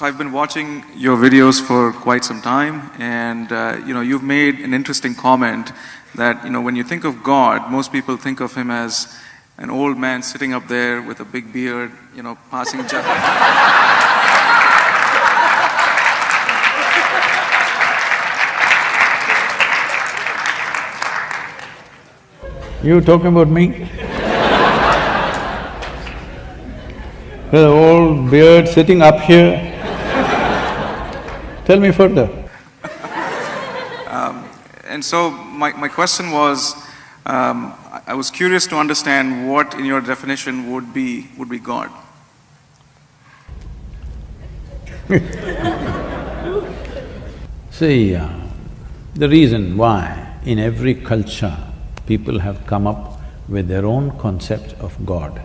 So I've been watching your videos for quite some time, and you've made an interesting comment that when you think of God, most people think of him as an old man sitting up there with a big beard, passing You talking about me? The old beard sitting up here. Tell me further. And so my question was, I was curious to understand what in your definition would be God. See, the reason why in every culture people have come up with their own concept of God.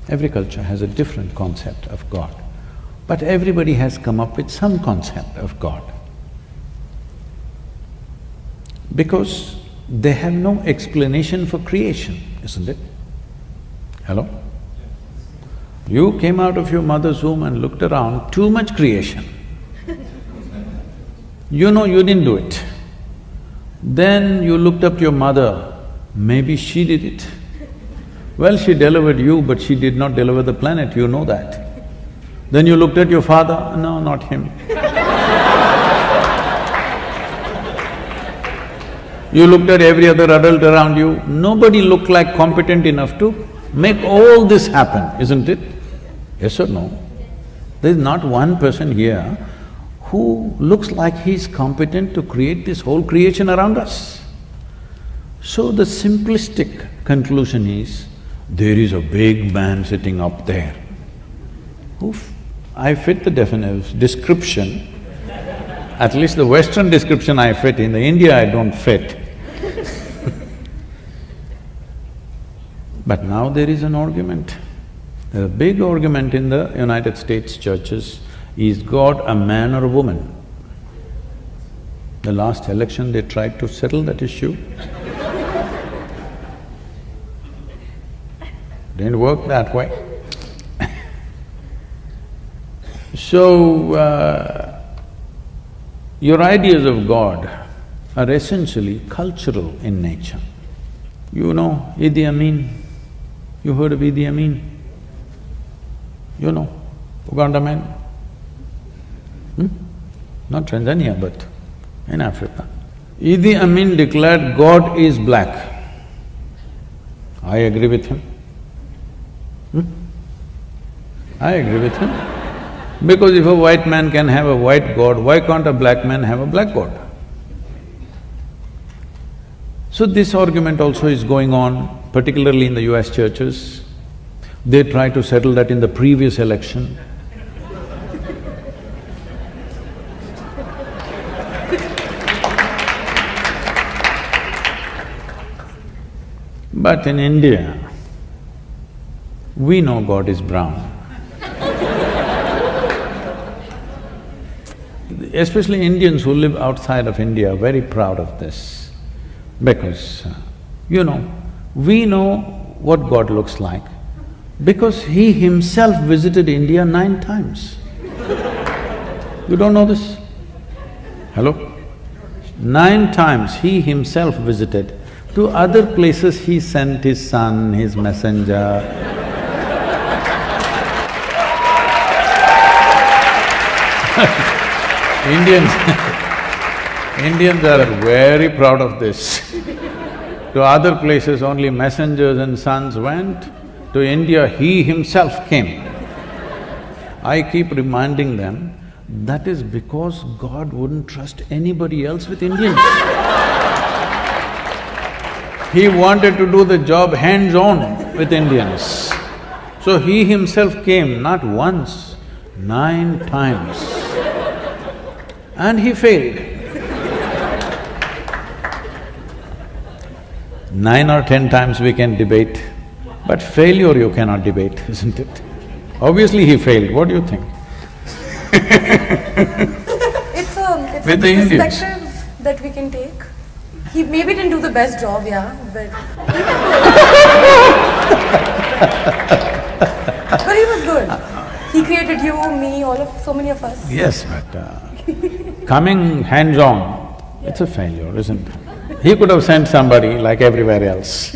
Every culture has a different concept of God, but everybody has come up with some concept of God. Because they have no explanation for creation, isn't it? Hello? You came out of your mother's womb and looked around, too much creation. You know you didn't do it. Then you looked up to your mother, maybe she did it. Well, she delivered you, but she did not deliver the planet, you know that. Then you looked at your father, no, not him. You looked at every other adult around you, nobody looked like competent enough to make all this happen, isn't it? Yes or no? There's not one person here who looks like he's competent to create this whole creation around us. So the simplistic conclusion is, there is a big man sitting up there. Oof, I fit the description, at least the Western description I fit, in the India I don't fit. But now there is an argument. There's a big argument in the United States churches, is God a man or a woman? The last election they tried to settle that issue. Didn't work that way. So, your ideas of God are essentially cultural in nature. You know Idi Amin? You heard of Idi Amin? You know, Uganda man? Not Tanzania, but in Africa. Idi Amin declared God is black. I agree with him. I agree with him. Because if a white man can have a white God, why can't a black man have a black God? So this argument also is going on, particularly in the US churches. They tried to settle that in the previous election. But in India, we know God is brown. Especially Indians who live outside of India are very proud of this, because, we know what God looks like, because He Himself visited India 9 times. You don't know this? Hello? 9 times He Himself visited. To other places He sent His son, His messenger. Indians are very proud of this. To other places only messengers and sons went, to India He Himself came. I keep reminding them, that is because God wouldn't trust anybody else with Indians. He wanted to do the job hands-on with Indians. So He Himself came not once, 9 times. And He failed. 9 or 10 times we can debate, but failure you cannot debate, isn't it? Obviously He failed, what do you think? It's a perspective that we can take. He maybe didn't do the best job, yeah, but… but he was good. He created you, me, so many of us. Yes, but coming hands-on, it's a failure, isn't it? He could have sent somebody like everywhere else.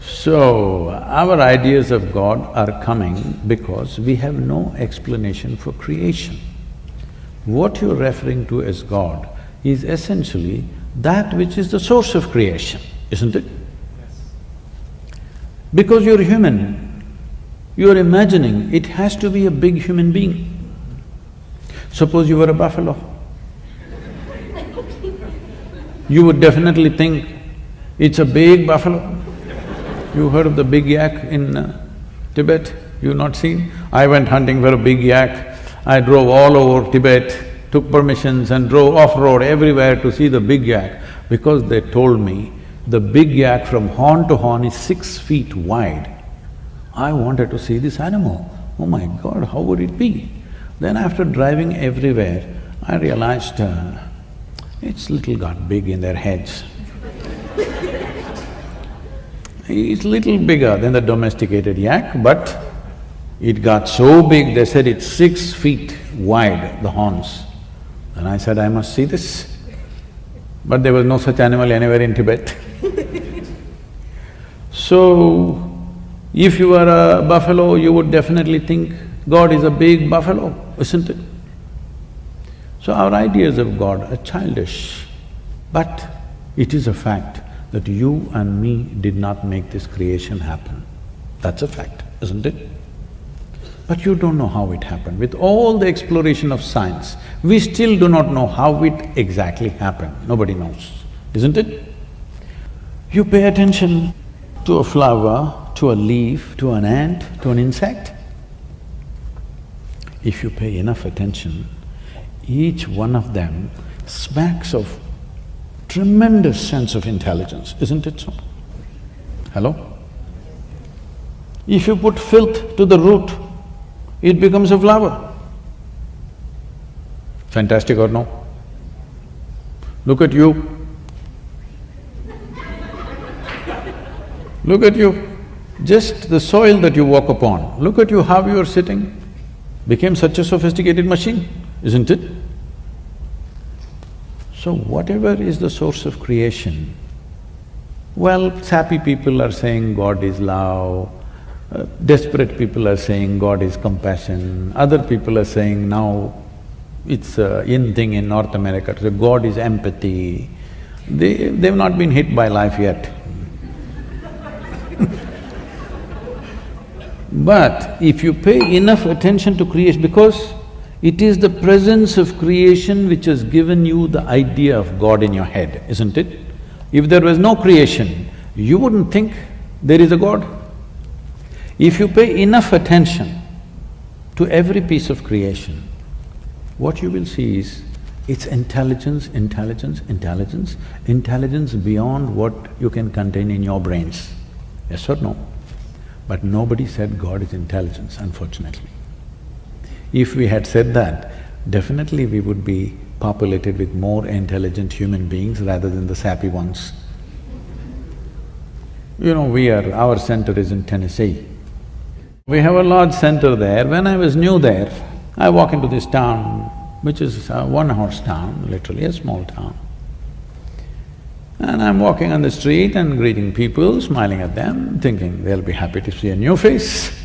So, our ideas of God are coming because we have no explanation for creation. What you're referring to as God is essentially that which is the source of creation, isn't it? Because you're human, you're imagining it has to be a big human being. Suppose you were a buffalo. You would definitely think it's a big buffalo. You heard of the big yak in Tibet? You've not seen? I went hunting for a big yak. I drove all over Tibet, took permissions and drove off-road everywhere to see the big yak because they told me the big yak from horn to horn is 6 feet wide. I wanted to see this animal. Oh my God, how would it be? Then after driving everywhere, I realized it's little got big in their heads. It's little bigger than the domesticated yak, but it got so big, they said it's 6 feet wide, the horns. And I said, I must see this. But there was no such animal anywhere in Tibet. So, if you were a buffalo, you would definitely think God is a big buffalo, isn't it? So our ideas of God are childish, but it is a fact that you and me did not make this creation happen. That's a fact, isn't it? But you don't know how it happened. With all the exploration of science, we still do not know how it exactly happened. Nobody knows, isn't it? You pay attention to a flower, to a leaf, to an ant, to an insect. If you pay enough attention, each one of them smacks of tremendous sense of intelligence, isn't it so? Hello? If you put filth to the root, it becomes a flower. Fantastic or no? Look at you. Look at you. Just the soil that you walk upon, look at you how you are sitting, became such a sophisticated machine, isn't it? So whatever is the source of creation, well, sappy people are saying God is love, desperate people are saying God is compassion, other people are saying now it's a in thing in North America, so God is empathy. They've not been hit by life yet. But if you pay enough attention to creation, because it is the presence of creation which has given you the idea of God in your head, isn't it? If there was no creation, you wouldn't think there is a God. If you pay enough attention to every piece of creation, what you will see is it's intelligence, intelligence, intelligence, intelligence beyond what you can contain in your brains. Yes or no? But nobody said God is intelligence, unfortunately. If we had said that, definitely we would be populated with more intelligent human beings rather than the sappy ones. You know, our center is in Tennessee. We have a large center there. When I was new there, I walk into this town, which is a one-horse town, literally a small town. And I'm walking on the street and greeting people, smiling at them, thinking they'll be happy to see a new face.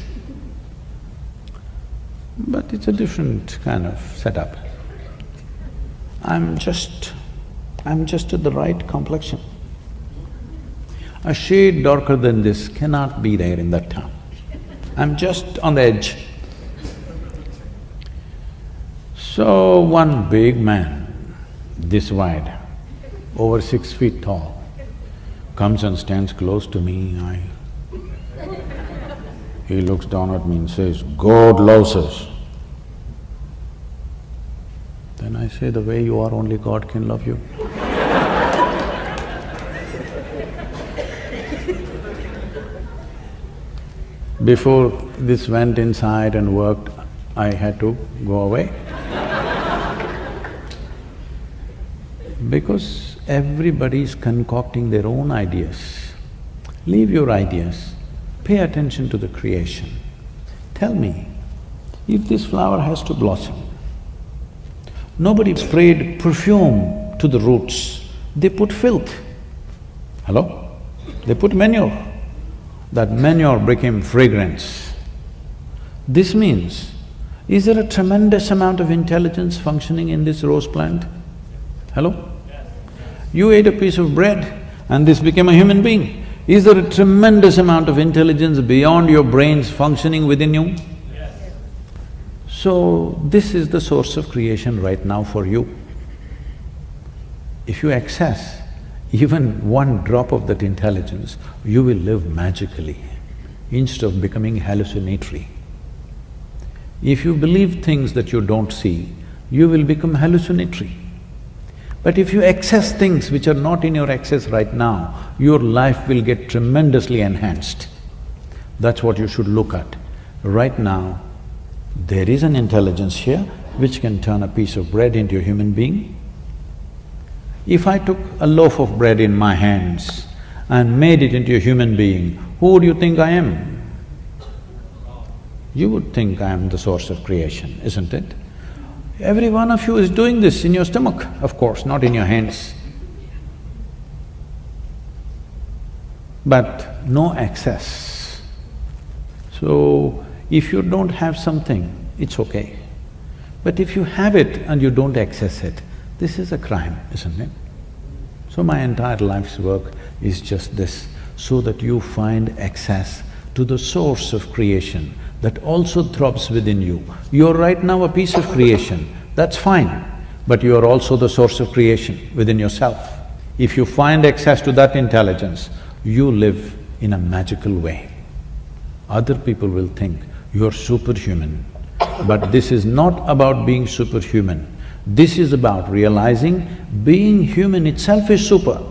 But it's a different kind of setup. I'm just at the right complexion. A shade darker than this cannot be there in that town. I'm just on the edge. So one big man, this wide, over 6 feet tall, comes and stands close to me. He looks down at me and says, "God loves us." Then I say, "The way you are, only God can love you." Before this went inside and worked, I had to go away. Because everybody is concocting their own ideas. Leave your ideas, pay attention to the creation. Tell me, if this flower has to blossom, nobody sprayed perfume to the roots, they put filth. Hello? They put manure. That manure became fragrance. This means, is there a tremendous amount of intelligence functioning in this rose plant? Hello? You ate a piece of bread and this became a human being. Is there a tremendous amount of intelligence beyond your brains functioning within you? So, this is the source of creation right now for you. If you access even one drop of that intelligence, you will live magically instead of becoming hallucinatory. If you believe things that you don't see, you will become hallucinatory. But if you access things which are not in your access right now, your life will get tremendously enhanced. That's what you should look at. Right now, there is an intelligence here which can turn a piece of bread into a human being. If I took a loaf of bread in my hands and made it into a human being, who would you think I am? You would think I am the source of creation, isn't it? Every one of you is doing this in your stomach, of course, not in your hands. But no access. So, if you don't have something, it's okay. But if you have it and you don't access it, this is a crime, isn't it? So my entire life's work is just this, so that you find access to the source of creation that also throbs within you. You're right now a piece of creation, that's fine, but you are also the source of creation within yourself. If you find access to that intelligence, you live in a magical way. Other people will think you're superhuman, but this is not about being superhuman. This is about realizing being human itself is super.